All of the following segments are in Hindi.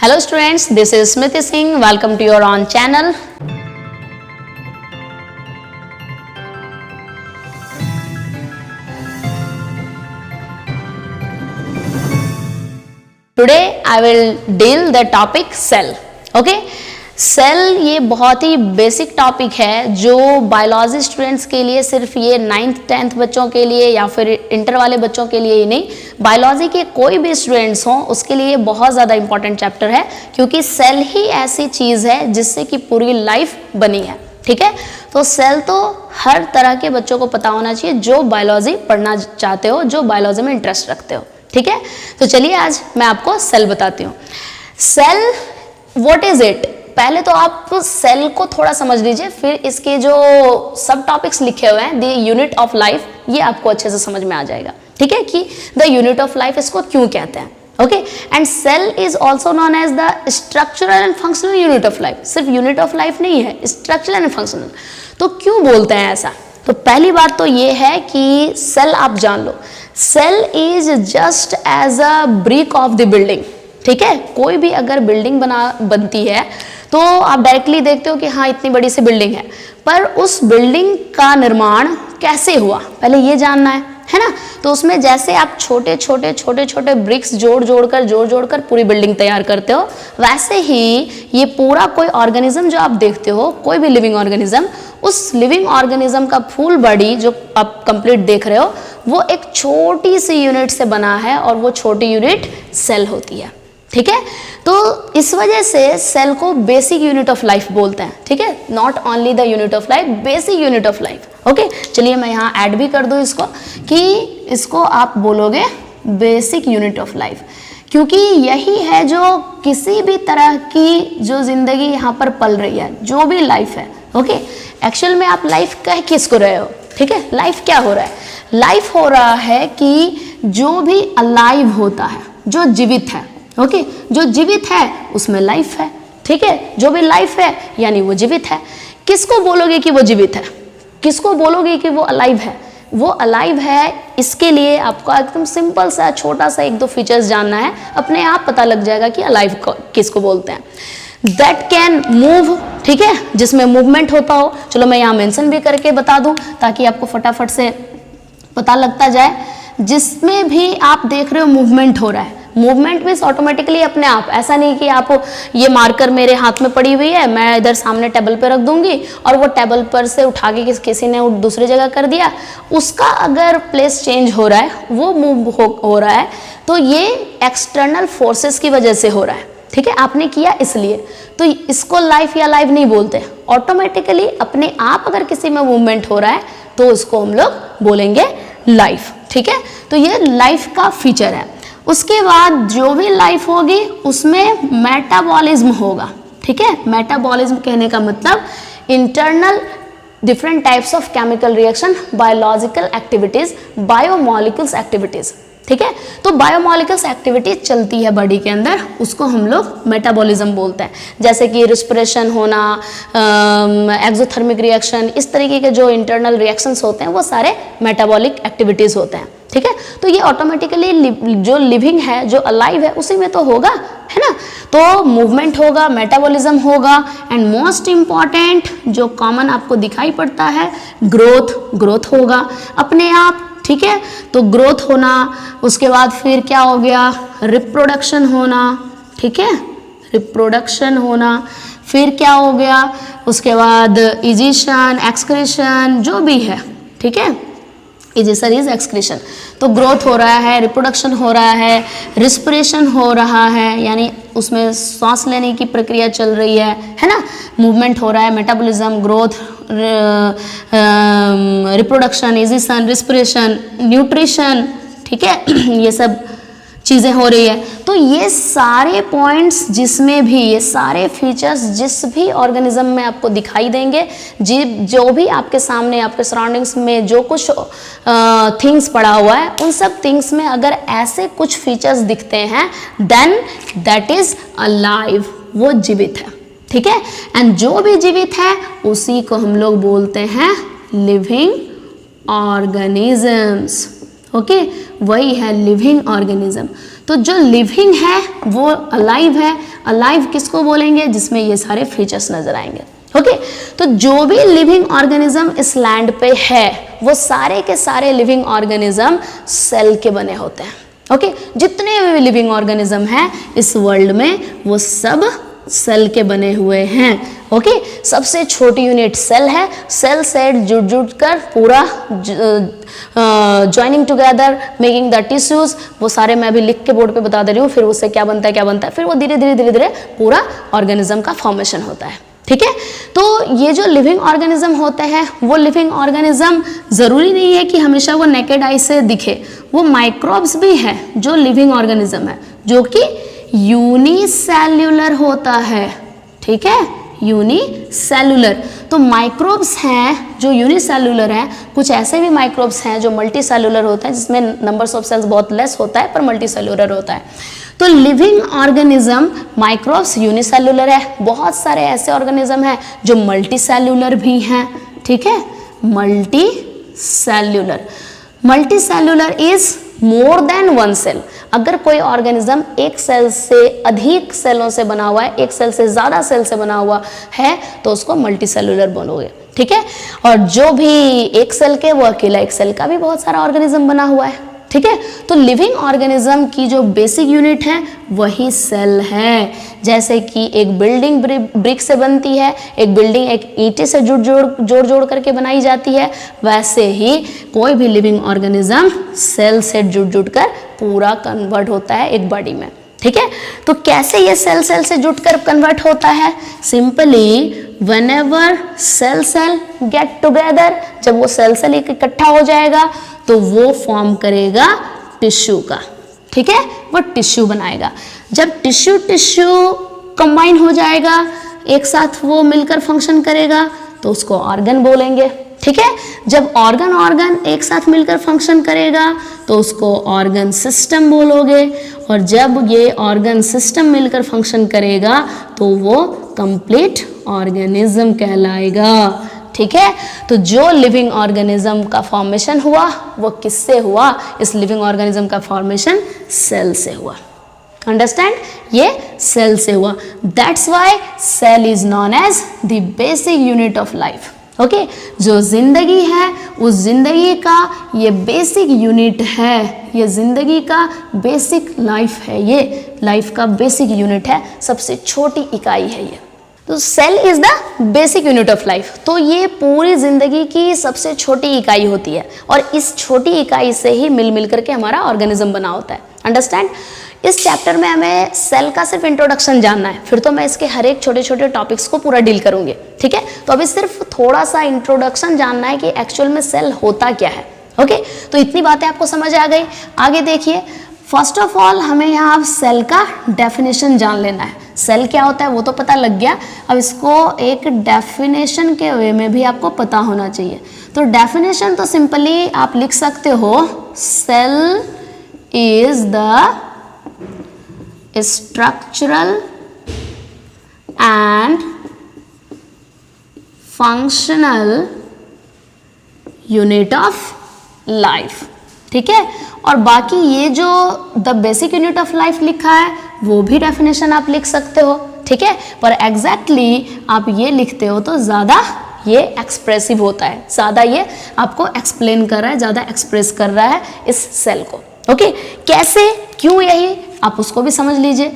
Hello students, this is Smriti Singh. Welcome to your own channel. Today I will deal the topic cell. Okay? Cell ये बहुत ही बेसिक टॉपिक है जो बायोलॉजी स्टूडेंट्स के लिए सिर्फ ये 9th 10th बच्चों के लिए या फिर इंटर वाले बच्चों के लिए ही नहीं, बायोलॉजी के कोई भी स्टूडेंट्स हों उसके लिए बहुत ज़्यादा इंपॉर्टेंट चैप्टर है, क्योंकि सेल ही ऐसी चीज़ है जिससे कि पूरी लाइफ बनी है। ठीक है, तो सेल तो हर तरह के बच्चों को पता होना चाहिए जो बायोलॉजी पढ़ना चाहते हो, जो बायोलॉजी में इंटरेस्ट रखते हो। ठीक है, तो चलिए आज मैं आपको सेल बताती हूँ। Cell what is it? पहले तो आप सेल को थोड़ा समझ लीजिए, फिर इसके जो सब टॉपिक्स लिखे हुए हैं, द यूनिट ऑफ लाइफ, ये आपको अच्छे से समझ में आ जाएगा। ठीक है, कि द यूनिट ऑफ लाइफ इसको क्यों कहते हैं। Okay, and cell is also known as the structural and functional unit of life. सिर्फ यूनिट ऑफ लाइफ नहीं है, स्ट्रक्चरल एंड फंक्शनल। तो क्यों बोलते हैं ऐसा? तो पहली बात तो ये है कि सेल आप जान लो, cell is just as a brick of the building. ठीक है, कोई भी अगर बिल्डिंग बनती है तो आप डायरेक्टली देखते हो कि हाँ इतनी बड़ी सी बिल्डिंग है, पर उस बिल्डिंग का निर्माण कैसे हुआ पहले ये जानना है ना। तो उसमें जैसे आप छोटे छोटे ब्रिक्स जोड़ कर पूरी बिल्डिंग तैयार करते हो, वैसे ही ये पूरा कोई ऑर्गेनिज्म जो आप देखते हो, कोई भी लिविंग ऑर्गेनिज्म, उस लिविंग ऑर्गेनिज्म का फुल बॉडी जो आप कंप्लीट देख रहे हो वो एक छोटी सी यूनिट से बना है और वो छोटी यूनिट सेल होती है। ठीक है, तो इस वजह से सेल को बेसिक यूनिट ऑफ लाइफ बोलते हैं। ठीक है, not only the unit of life, basic unit of life. Okay, चलिए मैं यहाँ ऐड भी कर दूँ इसको कि इसको आप बोलोगे बेसिक यूनिट ऑफ लाइफ, क्योंकि यही है जो किसी भी तरह की जो जिंदगी यहाँ पर पल रही है, जो भी लाइफ है। ओके, एक्चुअल में आप लाइफ कह किसको रहे हो? ठीक है, लाइफ क्या हो रहा है? लाइफ हो रहा है कि जो भी अलाइव होता है, जो जीवित है, ओके, जो जीवित है उसमें लाइफ है। ठीक है, जो भी लाइफ है यानी वो जीवित है। किसको बोलोगे कि वो जीवित है? किसको बोलोगे कि वो अलाइव है? वो अलाइव है, इसके लिए आपको एकदम सिंपल सा छोटा सा 1-2 फीचर्स जानना है, अपने आप पता लग जाएगा कि अलाइव किसको बोलते हैं। दैट कैन मूव, ठीक है, जिसमें मूवमेंट होता हो। चलो मैं यहाँ मेंशन भी करके बता दूं ताकि आपको फटाफट से पता लगता जाए। जिसमें भी आप देख रहे हो मूवमेंट हो रहा है, मूवमेंट मीन्स ऑटोमेटिकली अपने आप, ऐसा नहीं कि आप ये मार्कर मेरे हाथ में पड़ी हुई है, मैं इधर सामने टेबल पे रख दूंगी और वो टेबल पर से उठा के किसी ने दूसरी जगह कर दिया, उसका अगर प्लेस चेंज हो रहा है, वो मूव हो रहा है, तो ये एक्सटर्नल फोर्सेस की वजह से हो रहा है। ठीक है, आपने किया इसलिए, तो इसको लाइफ या लाइव नहीं बोलते। ऑटोमेटिकली अपने आप अगर किसी में मूवमेंट हो रहा है तो उसको हम लोग बोलेंगे लाइफ। ठीक है, तो ये लाइफ का फीचर है। उसके बाद जो भी लाइफ होगी उसमें मेटाबॉलिज्म होगा। ठीक है, मेटाबॉलिज्म कहने का मतलब internal different types of chemical reaction, biological activities, biomolecules activities. ठीक है, तो बायोमॉलिक्यूल्स एक्टिविटी चलती है बॉडी के अंदर, उसको हम लोग मेटाबॉलिज्म बोलते हैं। जैसे कि रिस्पिरेशन होना, एक्सोथर्मिक रिएक्शन, इस तरीके के जो इंटरनल रिएक्शंस होते हैं वो सारे मेटाबॉलिक एक्टिविटीज होते हैं। ठीक है, तो ये ऑटोमेटिकली जो लिविंग है, जो अलाइव है, उसी में तो होगा, है ना। तो मूवमेंट होगा, मेटाबॉलिज्म होगा, एंड मोस्ट इंपॉर्टेंट जो कॉमन आपको दिखाई पड़ता है, ग्रोथ होगा अपने आप। ठीक है, तो ग्रोथ होना, उसके बाद फिर क्या हो गया, रिप्रोडक्शन होना। ठीक है, रिप्रोडक्शन होना, फिर क्या हो गया, उसके बाद इजिशन, एक्सक्रीशन, जो भी है। ठीक है, इजिशन इज एक्सक्रीशन, तो ग्रोथ हो रहा है, रिप्रोडक्शन हो रहा है, रिस्पिरेशन हो रहा है, यानी उसमें सांस लेने की प्रक्रिया चल रही है ना, मूवमेंट हो रहा है, metabolism, growth, reproduction, egestion, respiration, nutrition. ठीक है, ये सब चीज़ें हो रही है। तो ये सारे पॉइंट्स जिसमें भी, ये सारे फीचर्स जिस भी ऑर्गेनिज्म में आपको दिखाई देंगे, जो भी आपके सामने, आपके सराउंडिंग्स में जो कुछ थिंग्स पड़ा हुआ है, उन सब थिंग्स में अगर ऐसे कुछ फीचर्स दिखते हैं, देन दैट इज अलाइव, वो जीवित है। ठीक है, एंड जो भी जीवित है उसी को हम लोग बोलते हैं लिविंग ऑर्गेनिजम्स। ओके, वही है लिविंग ऑर्गेनिज्म। तो जो लिविंग है वो अलाइव है। अलाइव किसको बोलेंगे? जिसमें ये सारे फीचर्स नजर आएंगे। ओके, तो जो भी लिविंग ऑर्गेनिज्म इस लैंड पे है वो सारे के सारे लिविंग ऑर्गेनिज्म सेल के बने होते हैं। ओके, जितने भी लिविंग ऑर्गेनिज्म हैं इस वर्ल्ड में वो सब सेल के बने हुए हैं। ओके, सबसे छोटी यूनिट सेल है। सेल से जुड़ कर पूरा joining together making the tissues, वो सारे मैं अभी लिख के बोर्ड पे बता दे रही हूँ। फिर उससे क्या बनता है, फिर वो धीरे धीरे पूरा ऑर्गेनिज्म का फॉर्मेशन होता है। ठीक है, तो ये जो लिविंग ऑर्गेनिज्म होते हैं वो लिविंग ऑर्गेनिज्म जरूरी नहीं है कि हमेशा वो नेकेड आई से दिखे। वो माइक्रोब्स भी हैं जो लिविंग ऑर्गेनिज्म है, जो कि यूनिसेल्यूलर होता है। ठीक है, यूनिसेल्यूलर। तो माइक्रोब्स हैं जो यूनिसेल्यूलर हैं, कुछ ऐसे भी माइक्रोब्स हैं जो मल्टीसेल्यूलर होते हैं, जिसमें नंबर्स ऑफ सेल्स बहुत लेस होता है पर मल्टीसेल्यूलर होता है। तो लिविंग ऑर्गेनिज्म माइक्रोब्स यूनिसेल्यूलर है। बहुत सारे ऐसे ऑर्गेनिज्म हैं जो मल्टीसेल्यूलर भी हैं। ठीक है, multicellular is more than one cell. अगर कोई ऑर्गेनिज्म एक सेल से अधिक सेलों से बना हुआ है, एक सेल से ज्यादा सेल से बना हुआ है, तो उसको मल्टीसेल्यूलर बोलोगे। ठीक है, और जो भी एक सेल के वो अकेला एक सेल का भी बहुत सारा ऑर्गेनिज्म बना हुआ है। ठीक है, तो लिविंग ऑर्गेनिज्म की जो बेसिक यूनिट है वही सेल है। जैसे कि एक बिल्डिंग ब्रिक से बनती है, एक बिल्डिंग एक ईंटे से जोड़ करके बनाई जाती है, वैसे ही कोई भी लिविंग ऑर्गेनिज्म सेल से जुड़ कर पूरा कन्वर्ट होता है एक बॉडी में। ठीक है, तो कैसे ये सेल से जुड़कर कन्वर्ट होता है? Simply whenever cell get together, जब वो सेल इकट्ठा हो जाएगा तो वो फॉर्म करेगा टिश्यू का। ठीक है, वो टिश्यू बनाएगा। जब टिश्यू कंबाइन हो जाएगा, एक साथ वो मिलकर फंक्शन करेगा, तो उसको ऑर्गन बोलेंगे। ठीक है, जब ऑर्गन एक साथ मिलकर फंक्शन करेगा तो उसको ऑर्गन सिस्टम बोलोगे, और जब ये ऑर्गन सिस्टम मिलकर फंक्शन करेगा तो वो कंप्लीट ऑर्गेनिज्म कहलाएगा। ठीक है, तो जो लिविंग ऑर्गेनिज्म का फॉर्मेशन हुआ वो किससे हुआ? इस लिविंग ऑर्गेनिज्म का फॉर्मेशन सेल से हुआ। अंडरस्टैंड? ये सेल से हुआ। That's why cell is known as the basic unit of life. Okay, जो जिंदगी है उस जिंदगी का ये बेसिक यूनिट है, ये जिंदगी का बेसिक लाइफ है, ये लाइफ का बेसिक यूनिट है, सबसे छोटी इकाई है ये। तो cell is the basic unit of life. तो ये पूरी जिंदगी की सबसे छोटी इकाई होती है, और इस छोटी इकाई से ही मिल करके हमारा ऑर्गेनिज्म बना होता है। अंडरस्टैंड? इस चैप्टर में हमें सेल का सिर्फ इंट्रोडक्शन जानना है, फिर तो मैं इसके हर एक छोटे टॉपिक्स को पूरा डील करूंगी। ठीक है, तो अभी सिर्फ थोड़ा सा इंट्रोडक्शन जानना है कि एक्चुअल में सेल होता क्या है। ओके, तो इतनी बातें आपको समझ आ गई। आगे देखिए, फर्स्ट ऑफ ऑल हमें यहाँ सेल का डेफिनेशन जान लेना है। सेल क्या होता है वो तो पता लग गया, अब इसको एक डेफिनेशन के वे में भी आपको पता होना चाहिए। तो डेफिनेशन तो सिंपली आप लिख सकते हो, cell is the structural and functional unit of life। ठीक है, और बाकी ये जो the basic unit of life लिखा है वो भी डेफिनेशन आप लिख सकते हो। ठीक है, पर एग्जैक्टली आप ये लिखते हो तो ज़्यादा ये एक्सप्रेसिव होता है, ज़्यादा ये आपको एक्सप्लेन कर रहा है, ज़्यादा एक्सप्रेस कर रहा है इस सेल को। ओके, कैसे, क्यों, यही आप उसको भी समझ लीजिए।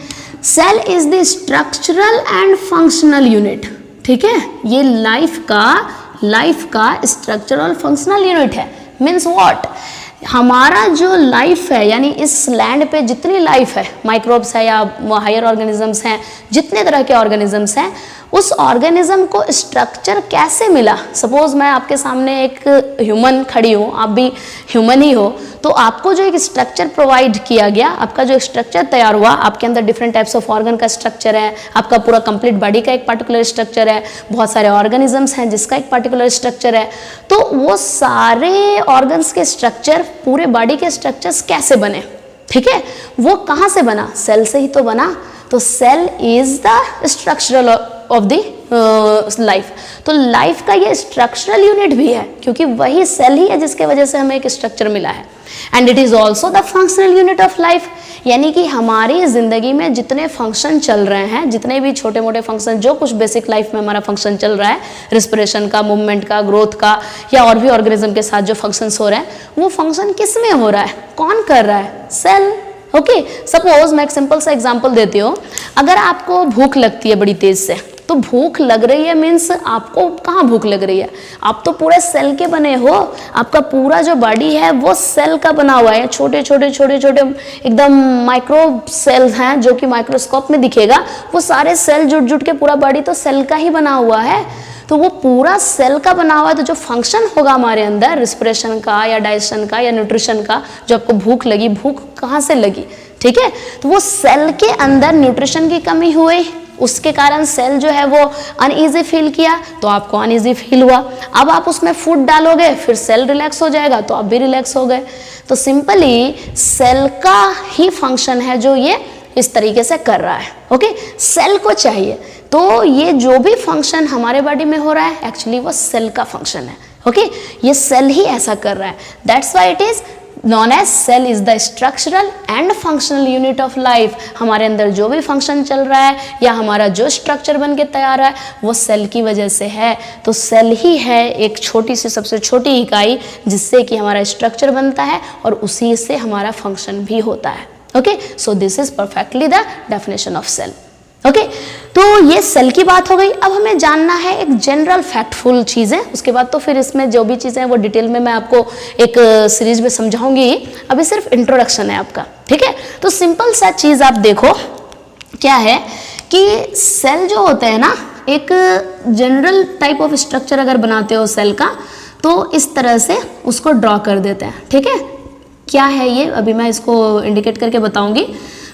Cell is the structural and functional unit. ठीक है, ये लाइफ का स्ट्रक्चरल और फंक्शनल यूनिट है। Means what? हमारा जो लाइफ है, यानी इस लैंड पे जितनी लाइफ है, माइक्रोब्स है या हायर ऑर्गेनिजम्स हैं, जितने तरह के ऑर्गेनिजम्स हैं, उस ऑर्गेनिज्म को स्ट्रक्चर कैसे मिला? सपोज मैं आपके सामने एक ह्यूमन खड़ी हूँ, आप भी ह्यूमन ही हो, तो आपको जो एक स्ट्रक्चर प्रोवाइड किया गया, आपका जो स्ट्रक्चर तैयार हुआ, आपके अंदर डिफरेंट टाइप्स ऑफ ऑर्गन का स्ट्रक्चर है, आपका पूरा कंप्लीट बॉडी का एक पर्टिकुलर स्ट्रक्चर है, बहुत सारे ऑर्गेनिजम्स हैं जिसका एक पर्टिकुलर स्ट्रक्चर है, तो वो सारे ऑर्गन्स के स्ट्रक्चर, पूरे बॉडी के स्ट्रक्चर्स कैसे बने? ठीक है, वो कहाँ से बना? सेल से ही तो बना। तो cell is the structural of the life. तो लाइफ का ये स्ट्रक्चरल यूनिट भी है, क्योंकि वही सेल ही है जिसके वजह से हमें एक स्ट्रक्चर मिला है। And it is also the functional unit of life, यानी कि हमारी जिंदगी में जितने फंक्शन चल रहे हैं, जितने भी छोटे मोटे फंक्शन, जो कुछ बेसिक लाइफ में हमारा फंक्शन चल रहा है, रिस्पिरेशन का, मूवमेंट का, ग्रोथ का, या और भी ऑर्गेनिज्म के साथ जो फंक्शंस हो रहे हैं, वो फंक्शन किस में हो रहा है, कौन कर रहा है, सेल। ओके, सपोज मैं एक सिंपल सा एग्जांपल देती हूँ। अगर आपको भूख लगती है बड़ी तेज से, तो भूख लग रही है मीन्स आपको कहाँ भूख लग रही है, आप तो पूरे सेल के बने हो, आपका पूरा जो बॉडी है वो सेल का बना हुआ है, छोटे छोटे छोटे छोटे एकदम माइक्रो सेल्स हैं जो कि माइक्रोस्कोप में दिखेगा, वो सारे सेल जुट जुट के पूरा बॉडी तो सेल का ही बना हुआ है। तो वो पूरा सेल का बना हुआ है, तो जो फंक्शन होगा हमारे अंदर रिस्पिरेशन का या डाइजेशन का या न्यूट्रिशन का, जो आपको भूख लगी, भूख कहाँ से लगी, ठीक है, तो वो सेल के अंदर न्यूट्रिशन की कमी हुई, उसके कारण सेल जो है वो अनईजी फील किया, तो आपको अनईजी फील हुआ। अब आप उसमें फूड डालोगे, फिर सेल रिलैक्स हो जाएगा, तो आप भी रिलैक्स हो गए। तो सिंपली सेल का ही फंक्शन है जो ये इस तरीके से कर रहा है। ओके, सेल को चाहिए, तो ये जो भी फंक्शन हमारे बॉडी में हो रहा है एक्चुअली वो सेल का फंक्शन है। ओके, ये सेल ही ऐसा कर रहा है, that's why it is known as cell is the structural and functional unit of life. हमारे अंदर जो भी फंक्शन चल रहा है या हमारा जो स्ट्रक्चर बन के तैयार है वो सेल की वजह से है। तो सेल ही है एक छोटी सी, सबसे छोटी इकाई जिससे कि हमारा स्ट्रक्चर बनता है और उसी से हमारा फंक्शन भी होता है। Okay, so this is perfectly the definition of cell. Okay, तो ये सेल की बात हो गई। अब हमें जानना है एक जनरल फैक्टफुल चीज़ें, उसके बाद तो फिर इसमें जो भी चीज़ें हैं वो डिटेल में मैं आपको एक सीरीज में समझाऊंगी, अभी सिर्फ इंट्रोडक्शन है आपका, ठीक है। तो सिंपल सा चीज़ आप देखो क्या है कि सेल जो होते हैं ना, एक जनरल टाइप ऑफ स्ट्रक्चर अगर बनाते हो सेल का, तो इस तरह से उसको ड्रॉ कर देते हैं, ठीक है। क्या है ये, अभी मैं इसको इंडिकेट करके बताऊंगी।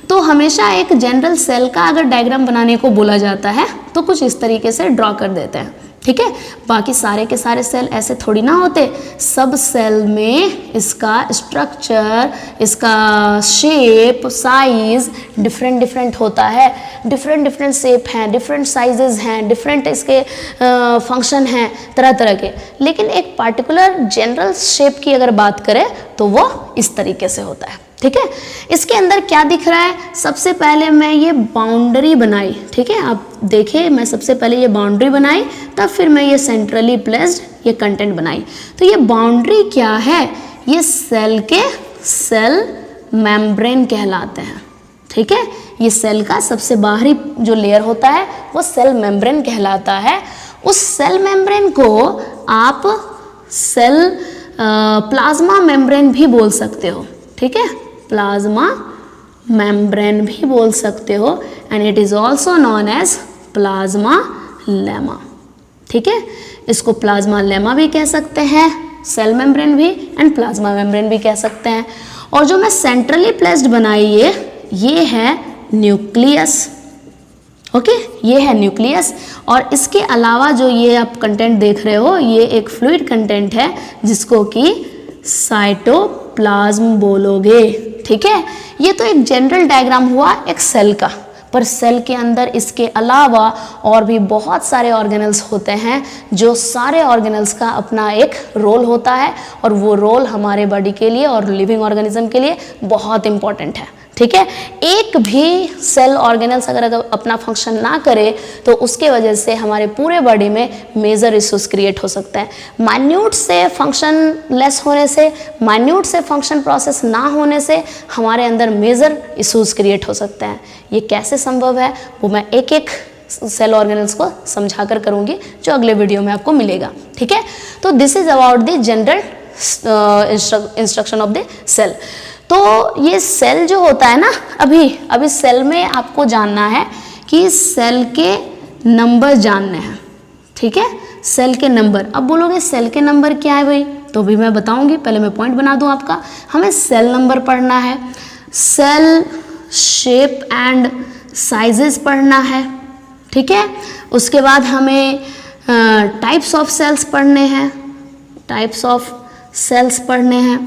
तो हमेशा एक जनरल सेल का अगर डायग्राम बनाने को बोला जाता है तो कुछ इस तरीके से ड्रॉ कर देते हैं, ठीक है। बाकी सारे के सारे सेल ऐसे थोड़ी ना होते, सब सेल में इसका स्ट्रक्चर, इसका शेप, साइज डिफरेंट डिफरेंट होता है, डिफरेंट डिफरेंट शेप हैं, डिफरेंट साइजेस हैं, डिफरेंट इसके फंक्शन हैं तरह तरह के। लेकिन एक पार्टिकुलर जनरल शेप की अगर बात करें तो वो इस तरीके से होता है, ठीक है। इसके अंदर क्या दिख रहा है, सबसे पहले मैं ये बाउंड्री बनाई, ठीक है। आप देखिए, मैं सबसे पहले ये बाउंड्री बनाई, तब फिर मैं ये सेंट्रली प्लेस्ड ये कंटेंट बनाई। तो ये बाउंड्री क्या है, ये सेल के सेल मेम्ब्रेन कहलाते हैं, ठीक है। ये सेल का सबसे बाहरी जो लेयर होता है वो सेल मेम्ब्रेन कहलाता है। उस सेल मेम्ब्रेन को आप सेल प्लाज्मा मेम्ब्रेन भी बोल सकते हो, ठीक है, प्लाज्मा मेम्ब्रेन भी बोल सकते हो, and it is also known as plasmalemma, ठीक है। इसको प्लाज्मा लेमा भी कह सकते हैं, सेल मेम्ब्रेन भी एंड प्लाज्मा मेम्ब्रेन भी कह सकते हैं। और जो मैं सेंट्रली प्लेस्ड बनाई ये है न्यूक्लियस, ओके, ये है न्यूक्लियस। और इसके अलावा जो ये आप कंटेंट देख रहे हो, ये एक फ्लूइड कंटेंट है जिसको कि साइटोप्लाज्म बोलोगे, ठीक है। ये तो एक जनरल डायग्राम हुआ एक सेल का, पर सेल के अंदर इसके अलावा और भी बहुत सारे ऑर्गेनल्स होते हैं, जो सारे ऑर्गेनल्स का अपना एक रोल होता है, और वो रोल हमारे बॉडी के लिए और लिविंग ऑर्गेनिज्म के लिए बहुत इंपॉर्टेंट है, ठीक है। एक भी सेल ऑर्गेनल्स अगर अपना फंक्शन ना करे तो उसके वजह से हमारे पूरे बॉडी में मेजर इश्यूज क्रिएट हो सकते हैं। माइन्यूट से फंक्शन लेस होने से, माइन्यूट से फंक्शन प्रोसेस ना होने से हमारे अंदर मेजर इश्यूज क्रिएट हो सकते हैं। ये कैसे संभव है वो मैं एक एक सेल ऑर्गेनल्स को समझा कर करूँगी, जो अगले वीडियो में आपको मिलेगा, ठीक है। तो this is about the general instruction of the cell. तो ये सेल जो होता है ना, अभी सेल में आपको जानना है कि सेल के नंबर जानने हैं, ठीक है, सेल के नंबर। अब बोलोगे सेल के नंबर क्या है भाई, तो भी मैं बताऊंगी, पहले मैं पॉइंट बना दूं आपका। हमें सेल नंबर पढ़ना है, सेल शेप एंड साइजेस पढ़ना है, ठीक है। उसके बाद हमें टाइप्स ऑफ सेल्स पढ़ने हैं, टाइप्स ऑफ सेल्स पढ़ने हैं।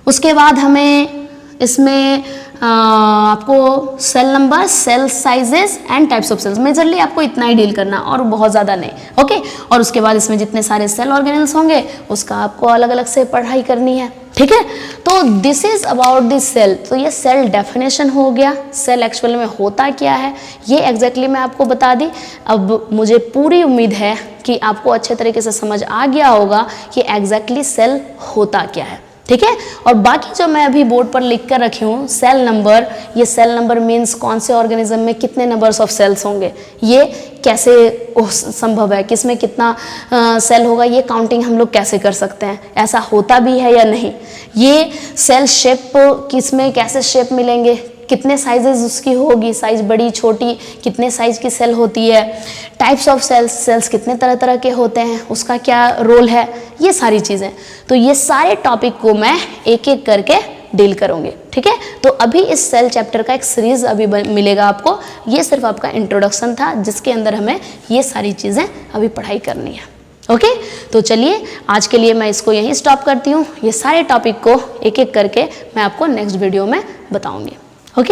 उसके बाद हमें इसमें आपको cell number, cell sizes and types of cells, majorly आपको इतना ही डील करना और बहुत ज़्यादा नहीं, ओके। और उसके बाद इसमें जितने सारे सेल ऑर्गेनेल्स होंगे उसका आपको अलग अलग से पढ़ाई करनी है, ठीक है। तो this is about this cell. तो ये सेल डेफिनेशन हो गया, सेल एक्चुअल में होता क्या है ये एग्जैक्टली मैं आपको बता दी। अब मुझे पूरी उम्मीद है कि आपको अच्छे तरीके से समझ आ गया होगा कि एग्जैक्टली सेल होता क्या है, ठीक है। और बाकी जो मैं अभी बोर्ड पर लिख कर रखी हूँ सेल नंबर, ये सेल नंबर मीन्स कौन से ऑर्गेनिज्म में कितने नंबर्स ऑफ सेल्स होंगे, ये कैसे संभव है, किसमें कितना सेल होगा, ये काउंटिंग हम लोग कैसे कर सकते हैं, ऐसा होता भी है या नहीं, ये सेल शेप किसमें कैसे शेप मिलेंगे, कितने साइजेस उसकी होगी, साइज बड़ी छोटी, कितने साइज की सेल होती है, टाइप्स ऑफ सेल्स, सेल्स कितने तरह तरह के होते हैं, उसका क्या रोल है, ये सारी चीज़ें। तो ये सारे टॉपिक को मैं एक एक करके डील करूँगी, ठीक है। तो अभी इस सेल चैप्टर का एक सीरीज अभी मिलेगा आपको, ये सिर्फ आपका इंट्रोडक्शन था जिसके अंदर हमें ये सारी चीज़ें अभी पढ़ाई करनी है, ओके। तो चलिए आज के लिए मैं इसको यहीं स्टॉप करती हूँ, ये सारे टॉपिक को एक एक करके मैं आपको नेक्स्ट वीडियो में बताऊँगी।